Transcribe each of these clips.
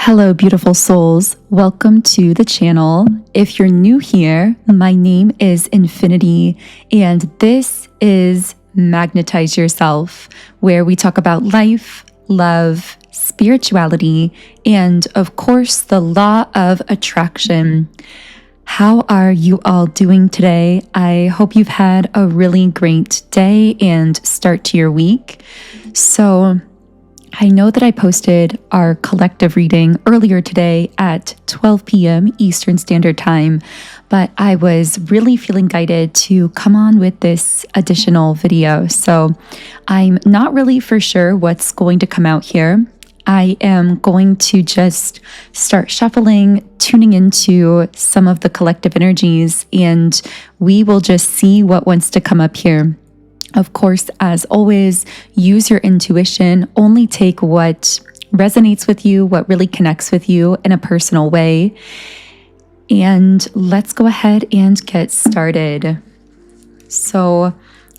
Hello, beautiful souls. Welcome to the channel. If you're new here, my name is Infinity, and this is Magnetize Yourself, where we talk about life, love, spirituality, and of course, the law of attraction. How are you all doing today? I hope you've had a really great day and start to your week. So, I know that I posted our collective reading earlier today at 12 p.m. Eastern Standard Time, but I was really feeling guided to come on with this additional video. So I'm not really for sure what's going to come out here. I am going to just start shuffling, tuning into some of the collective energies, and we will just see what wants to come up here. Of course, as always, use your intuition. Only take what resonates with you, what really connects with you in a personal way. And let's go ahead and get started. So,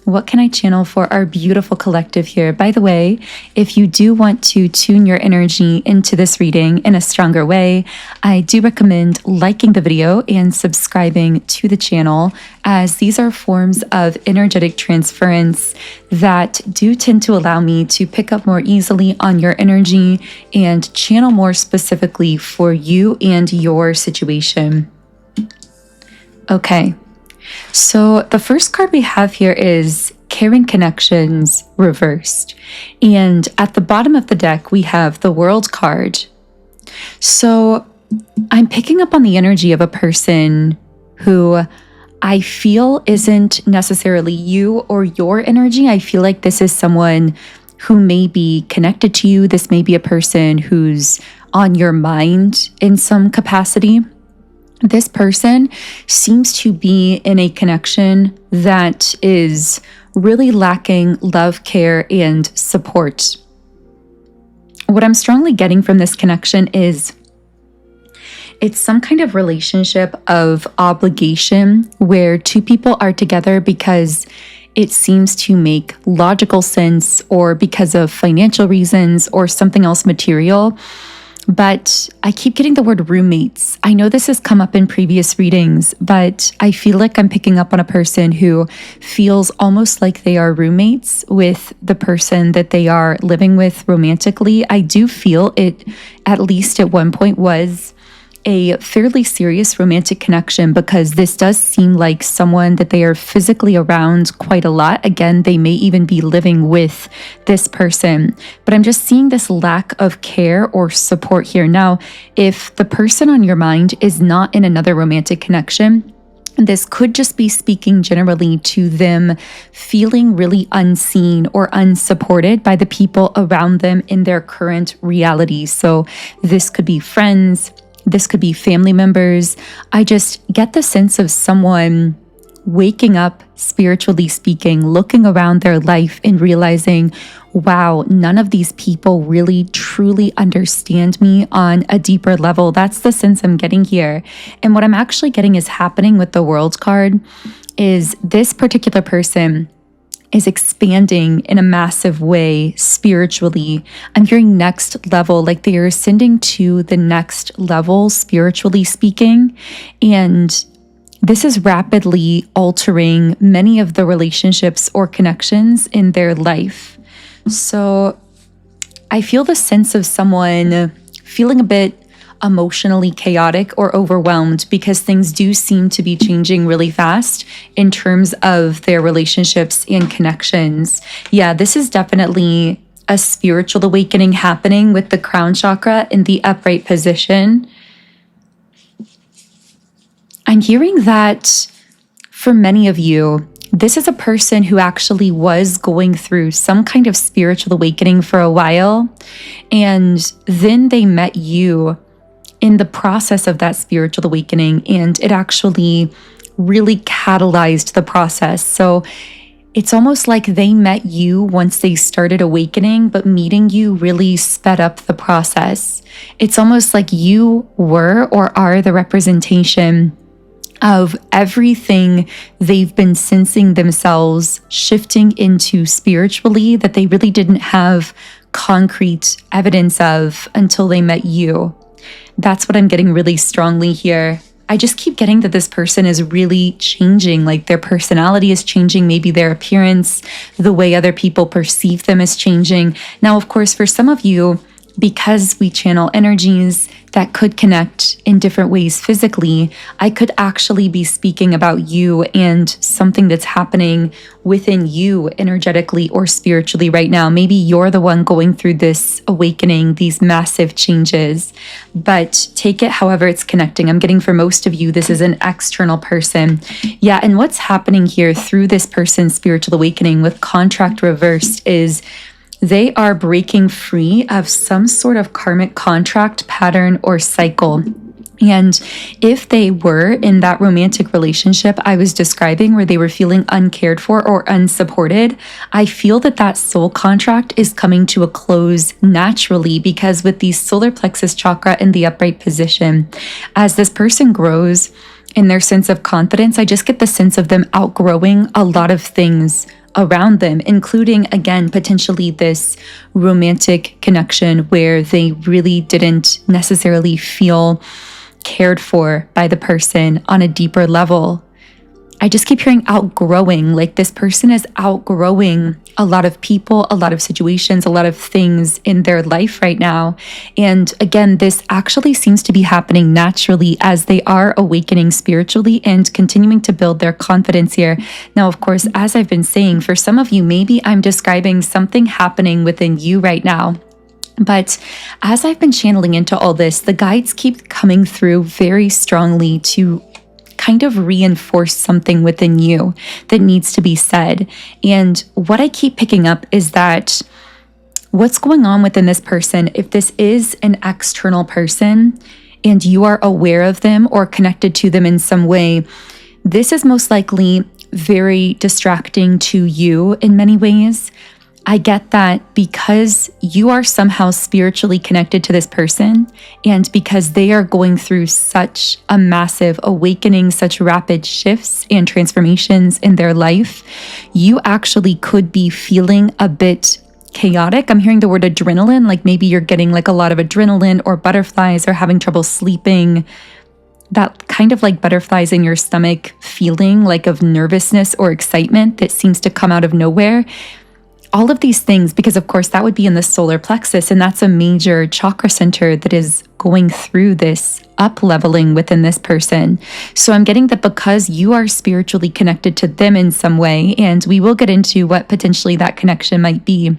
what can I channel for our beautiful collective here? By the way, if you do want to tune your energy into this reading in a stronger way, I do recommend liking the video and subscribing to the channel, as these are forms of energetic transference that do tend to allow me to pick up more easily on your energy and channel more specifically for you and your situation. Okay. So the first card we have here is Caring Connections reversed. And at the bottom of the deck, we have the World card. So I'm picking up on the energy of a person who I feel isn't necessarily you or your energy. I feel like this is someone who may be connected to you. This may be a person who's on your mind in some capacity. This person seems to be in a connection that is really lacking love, care, and support. What I'm strongly getting from this connection is it's some kind of relationship of obligation where two people are together because it seems to make logical sense, or because of financial reasons or something else material. But I keep getting the word roommates. I know this has come up in previous readings, but I feel like I'm picking up on a person who feels almost like they are roommates with the person that they are living with romantically. I do feel it, at least at one point, was a fairly serious romantic connection, because this does seem like someone that they are physically around quite a lot. Again, they may even be living with this person, but I'm just seeing this lack of care or support here. Now, if the person on your mind is not in another romantic connection, this could just be speaking generally to them feeling really unseen or unsupported by the people around them in their current reality. So this could be friends, this could be family members. I just get the sense of someone waking up, spiritually speaking, looking around their life and realizing, wow, none of these people really truly understand me on a deeper level. That's the sense I'm getting here. And what I'm actually getting is happening with the World card is this particular person is expanding in a massive way spiritually. I'm hearing next level, like they are ascending to the next level spiritually speaking. And this is rapidly altering many of the relationships or connections in their life. So I feel the sense of someone feeling a bit emotionally chaotic or overwhelmed, because things do seem to be changing really fast in terms of their relationships and connections. Yeah, this is definitely a spiritual awakening happening with the crown chakra in the upright position. I'm hearing that for many of you, this is a person who actually was going through some kind of spiritual awakening for a while, and then they met you in the process of that spiritual awakening, and it actually really catalyzed the process. So it's almost like they met you once they started awakening, but meeting you really sped up the process. It's almost like you were or are the representation of everything they've been sensing themselves shifting into spiritually that they really didn't have concrete evidence of until they met you. That's what I'm getting really strongly here. I just keep getting that this person is really changing, like their personality is changing, maybe their appearance, the way other people perceive them is changing. Now, of course, for some of you, because we channel energies that could connect in different ways physically, I could actually be speaking about you and something that's happening within you energetically or spiritually right now. Maybe you're the one going through this awakening, these massive changes, but take it however it's connecting. I'm getting for most of you, this is an external person. Yeah, and what's happening here through this person's spiritual awakening with contract reversed is they are breaking free of some sort of karmic contract, pattern, or cycle. And if they were in that romantic relationship I was describing where they were feeling uncared for or unsupported, I feel that that soul contract is coming to a close naturally, because with the solar plexus chakra in the upright position, as this person grows in their sense of confidence, I just get the sense of them outgrowing a lot of things around them, including, again, potentially this romantic connection where they really didn't necessarily feel cared for by the person on a deeper level. I just keep hearing outgrowing, like this person is outgrowing a lot of people, a lot of situations, a lot of things in their life right now. And again, this actually seems to be happening naturally as they are awakening spiritually and continuing to build their confidence here. Now, of course, as I've been saying, for some of you, maybe I'm describing something happening within you right now. But as I've been channeling into all this, the guides keep coming through very strongly to kind of reinforce something within you that needs to be said. And what I keep picking up is that what's going on within this person, if this is an external person and you are aware of them or connected to them in some way, this is most likely very distracting to you in many ways. I get that because you are somehow spiritually connected to this person, and because they are going through such a massive awakening, such rapid shifts and transformations in their life, you actually could be feeling a bit chaotic. I'm hearing the word adrenaline, like maybe you're getting like a lot of adrenaline or butterflies or having trouble sleeping. That kind of like butterflies in your stomach feeling like of nervousness or excitement that seems to come out of nowhere. All of these things, because of course that would be in the solar plexus, and that's a major chakra center that is going through this up leveling within this person. So I'm getting that because you are spiritually connected to them in some way, and we will get into what potentially that connection might be.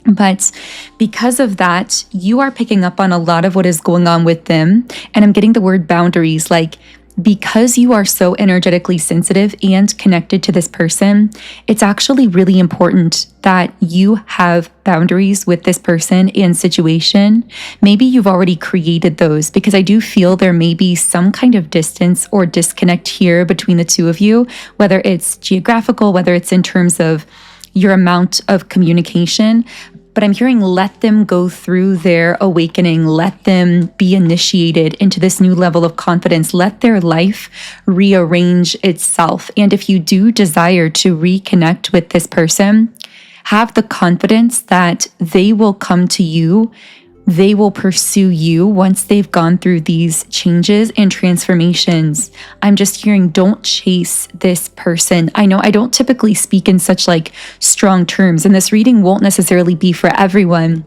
But because of that, you are picking up on a lot of what is going on with them. And I'm getting the word boundaries, like because you are so energetically sensitive and connected to this person, it's actually really important that you have boundaries with this person and situation. Maybe you've already created those, because I do feel there may be some kind of distance or disconnect here between the two of you, whether it's geographical, whether it's in terms of your amount of communication. But I'm hearing let them go through their awakening, let them be initiated into this new level of confidence, let their life rearrange itself. And if you do desire to reconnect with this person, have the confidence that they will come to you. They will pursue you once they've gone through these changes and transformations. I'm just hearing, don't chase this person. I know I don't typically speak in such like strong terms, and this reading won't necessarily be for everyone.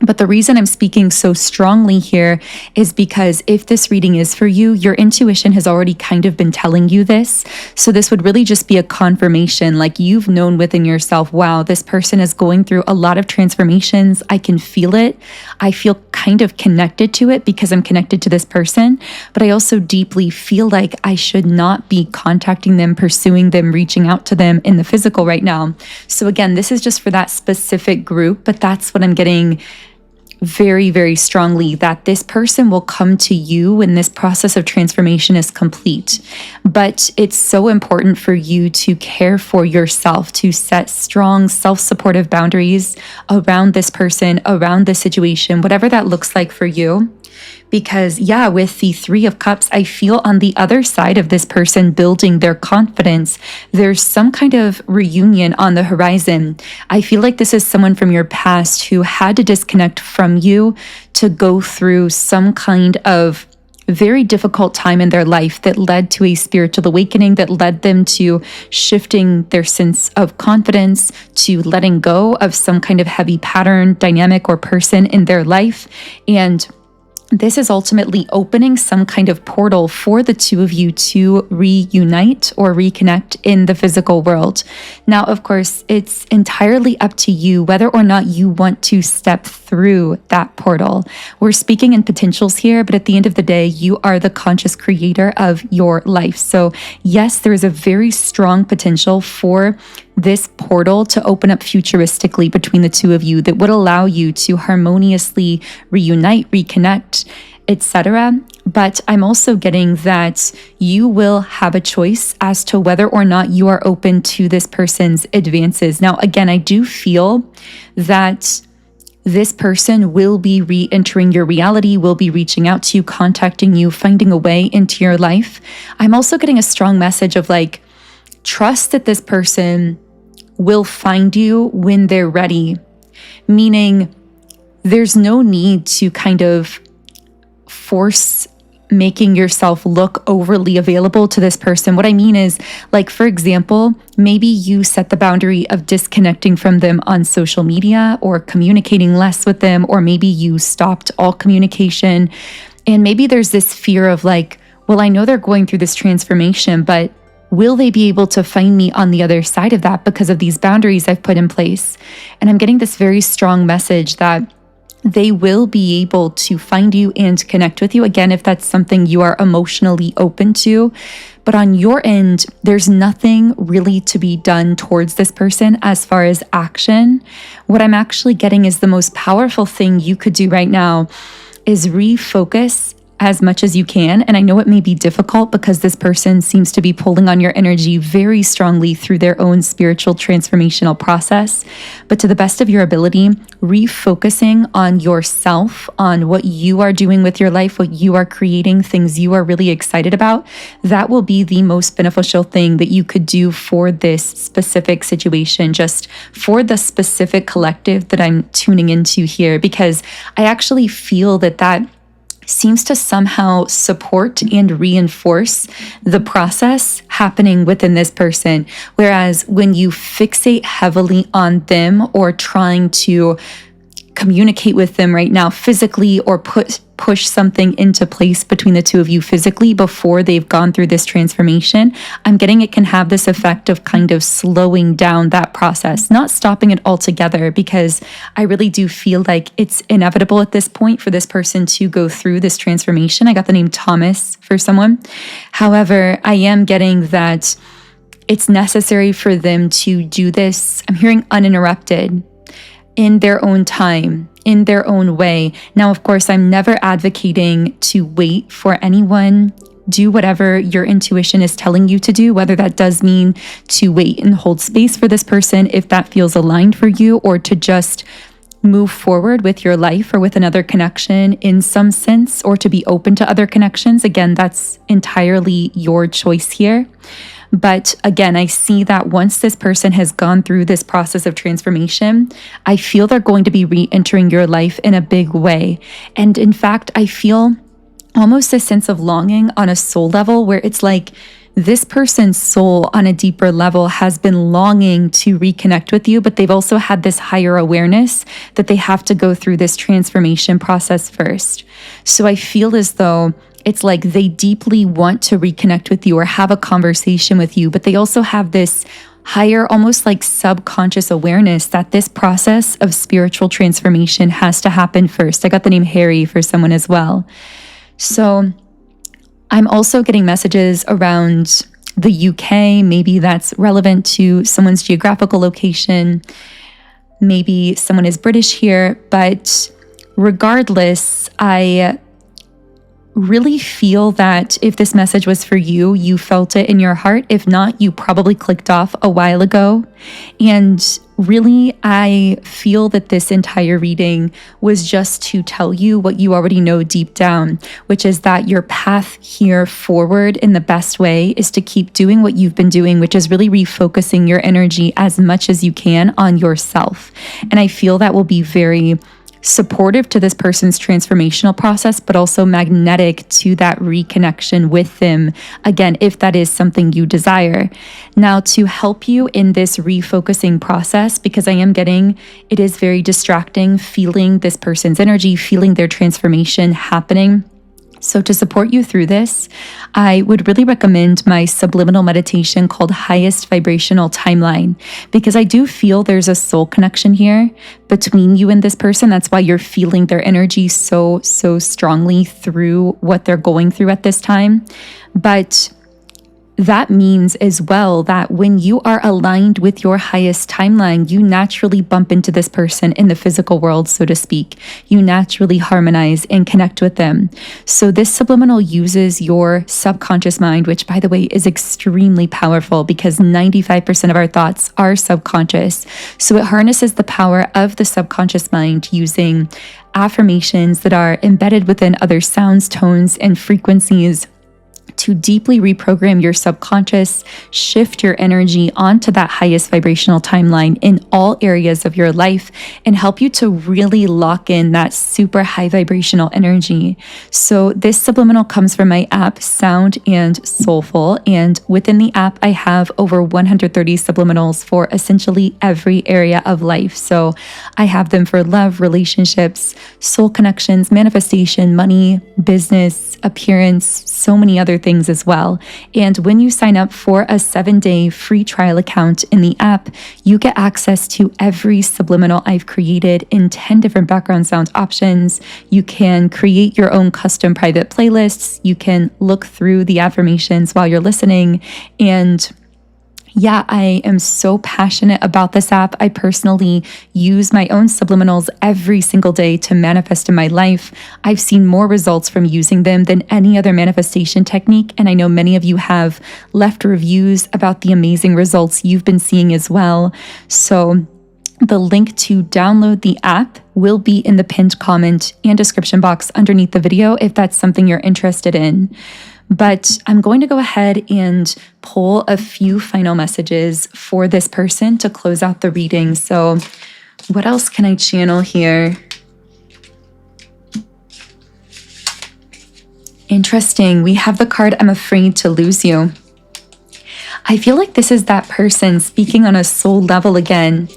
But the reason I'm speaking so strongly here is because if this reading is for you, your intuition has already kind of been telling you this. So this would really just be a confirmation, like you've known within yourself, wow, this person is going through a lot of transformations. I can feel it. I feel kind of connected to it because I'm connected to this person. But I also deeply feel like I should not be contacting them, pursuing them, reaching out to them in the physical right now. So again, this is just for that specific group, but that's what I'm getting very, very strongly, that this person will come to you when this process of transformation is complete. But it's so important for you to care for yourself, to set strong self-supportive boundaries around this person, around this situation, whatever that looks like for you. Because with the Three of Cups, I feel on the other side of this person building their confidence, there's some kind of reunion on the horizon. I feel like this is someone from your past who had to disconnect from you to go through some kind of very difficult time in their life that led to a spiritual awakening, that led them to shifting their sense of confidence, to letting go of some kind of heavy pattern, dynamic, or person in their life. And this is ultimately opening some kind of portal for the two of you to reunite or reconnect in the physical world. Now, of course, it's entirely up to you whether or not you want to step through that portal. We're speaking in potentials here, but at the end of the day, you are the conscious creator of your life. So yes, there is a very strong potential for this portal to open up futuristically between the two of you that would allow you to harmoniously reunite, reconnect, etc. But I'm also getting that you will have a choice as to whether or not you are open to this person's advances. Now, again, I do feel that this person will be re-entering your reality, will be reaching out to you, contacting you, finding a way into your life. I'm also getting a strong message of like, trust that this person will find you when they're ready, meaning there's no need to kind of force making yourself look overly available to this person. What I mean is, like, for example, maybe you set the boundary of disconnecting from them on social media or communicating less with them, or maybe you stopped all communication. And maybe there's this fear of like, well, I know they're going through this transformation, but will they be able to find me on the other side of that because of these boundaries I've put in place? And I'm getting this very strong message that they will be able to find you and connect with you. Again, if that's something you are emotionally open to. But on your end, there's nothing really to be done towards this person as far as action. What I'm actually getting is the most powerful thing you could do right now is refocus as much as you can. And I know it may be difficult because this person seems to be pulling on your energy very strongly through their own spiritual transformational process. But to the best of your ability, refocusing on yourself, on what you are doing with your life, what you are creating, things you are really excited about, that will be the most beneficial thing that you could do for this specific situation, just for the specific collective that I'm tuning into here, because I actually feel that seems to somehow support and reinforce the process happening within this person. Whereas when you fixate heavily on them or trying to communicate with them right now physically or push something into place between the two of you physically before they've gone through this transformation, I'm getting it can have this effect of kind of slowing down that process, not stopping it altogether, because I really do feel like it's inevitable at this point for this person to go through this transformation. I got the name Thomas for someone. However, I am getting that it's necessary for them to do this, I'm hearing uninterrupted, in their own time, in their own way. Now, of course, I'm never advocating to wait for anyone. Do whatever your intuition is telling you to do, whether that does mean to wait and hold space for this person if that feels aligned for you, or to just move forward with your life or with another connection in some sense, or to be open to other connections. Again, that's entirely your choice here. But again, I see that once this person has gone through this process of transformation, I feel they're going to be re-entering your life in a big way. And in fact, I feel almost a sense of longing on a soul level, where it's like this person's soul on a deeper level has been longing to reconnect with you, but they've also had this higher awareness that they have to go through this transformation process first. So I feel as though it's like they deeply want to reconnect with you or have a conversation with you, but they also have this higher, almost like subconscious awareness that this process of spiritual transformation has to happen first. I got the name Harry for someone as well. So I'm also getting messages around the UK. Maybe that's relevant to someone's geographical location. Maybe someone is British here, but regardless, I really feel that if this message was for you, you felt it in your heart. If not, you probably clicked off a while ago. And Really, I feel that this entire reading was just to tell you what you already know deep down, which is that your path here forward in the best way is to keep doing what you've been doing, which is really refocusing your energy as much as you can on yourself. And I feel that will be very supportive to this person's transformational process, but also magnetic to that reconnection with them, again, if that is something you desire. Now, to help you in this refocusing process, because I am getting, it is very distracting feeling this person's energy, feeling their transformation happening. So to support you through this, I would really recommend my subliminal meditation called Highest-Vibrational Timeline, because I do feel there's a soul connection here between you and this person. That's why you're feeling their energy so strongly through what they're going through at this time. But that means as well that when you are aligned with your highest timeline, you naturally bump into this person in the physical world, so to speak. You naturally harmonize and connect with them. So this subliminal uses your subconscious mind, which, by the way, is extremely powerful because 95% of our thoughts are subconscious. So it harnesses the power of the subconscious mind using affirmations that are embedded within other sounds, tones, and frequencies to deeply reprogram your subconscious, shift your energy onto that highest vibrational timeline in all areas of your life, and help you to really lock in that super high vibrational energy. So this subliminal comes from my app, Sound and Soulful. And within the app, I have over 130 subliminals for essentially every area of life. So I have them for love, relationships, soul connections, manifestation, money, business, appearance, so many other things as well. And when you sign up for a 7-day free trial account in the app, you get access to every subliminal I've created in 10 different background sound options. You can create your own custom private playlists. You can look through the affirmations while you're listening. And yeah, I am so passionate about this app. I personally use my own subliminals every single day to manifest in my life. I've seen more results from using them than any other manifestation technique. And I know many of you have left reviews about the amazing results you've been seeing as well. So the link to download the app will be in the pinned comment and description box underneath the video if that's something you're interested in. But I'm going to go ahead and pull a few final messages for this person to close out the reading. So what else can I channel here? Interesting. We have the card, I'm afraid to lose you. I feel like this is that person speaking on a soul level again.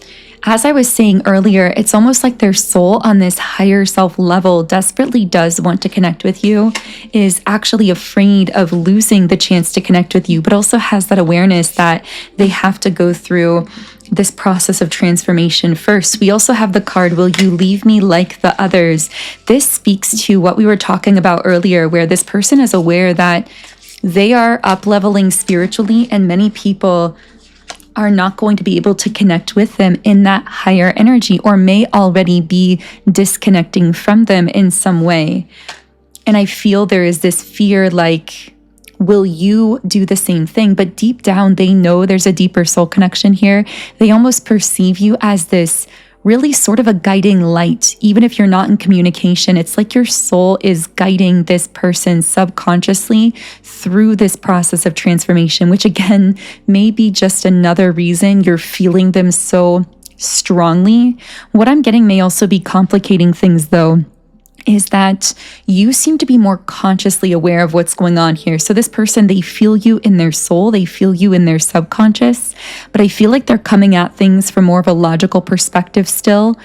As I was saying earlier, it's almost like their soul on this higher self level desperately does want to connect with you, is actually afraid of losing the chance to connect with you, but also has that awareness that they have to go through this process of transformation first. We also have the card, Will You Leave Me Like the Others? This speaks to what we were talking about earlier, where this person is aware that they are up-leveling spiritually, and many people are not going to be able to connect with them in that higher energy, or may already be disconnecting from them in some way. And I feel there is this fear like, will you do the same thing? But deep down, they know there's a deeper soul connection here. They almost perceive you as this really sort of a guiding light. Even if you're not in communication, it's like your soul is guiding this person subconsciously through this process of transformation, which again, may be just another reason you're feeling them so strongly. What I'm getting may also be complicating things though, is that you seem to be more consciously aware of what's going on here. So this person, they feel you in their soul, they feel you in their subconscious, but I feel like they're coming at things from more of a logical perspective still.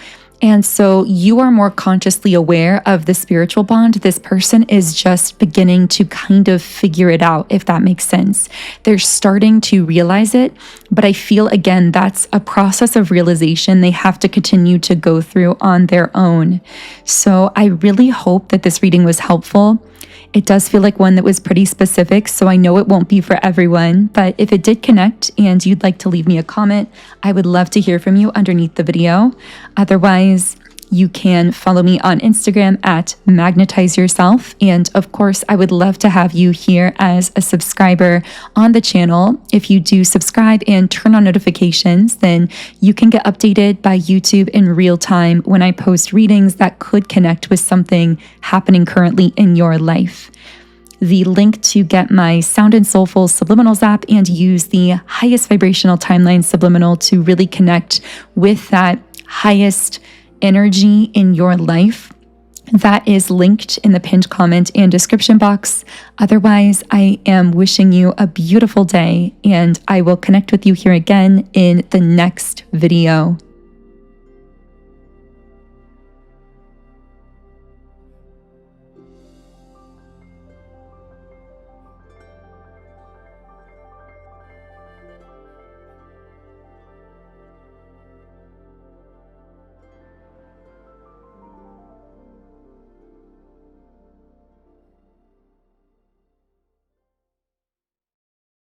And so you are more consciously aware of the spiritual bond. This person is just beginning to kind of figure it out, if that makes sense. They're starting to realize it, but I feel, again, that's a process of realization they have to continue to go through on their own. So I really hope that this reading was helpful. It does feel like one that was pretty specific, so I know it won't be for everyone, but if it did connect and you'd like to leave me a comment, I would love to hear from you underneath the video. Otherwise, you can follow me on Instagram at Magnetize Yourself. And of course, I would love to have you here as a subscriber on the channel. If you do subscribe and turn on notifications, then you can get updated by YouTube in real time when I post readings that could connect with something happening currently in your life. The link to get my Sound and Soulful Subliminals app and use the Highest-Vibrational Timeline Subliminal to really connect with that highest energy in your life, that is linked in the pinned comment and description box. Otherwise, I am wishing you a beautiful day, and I will connect with you here again in the next video.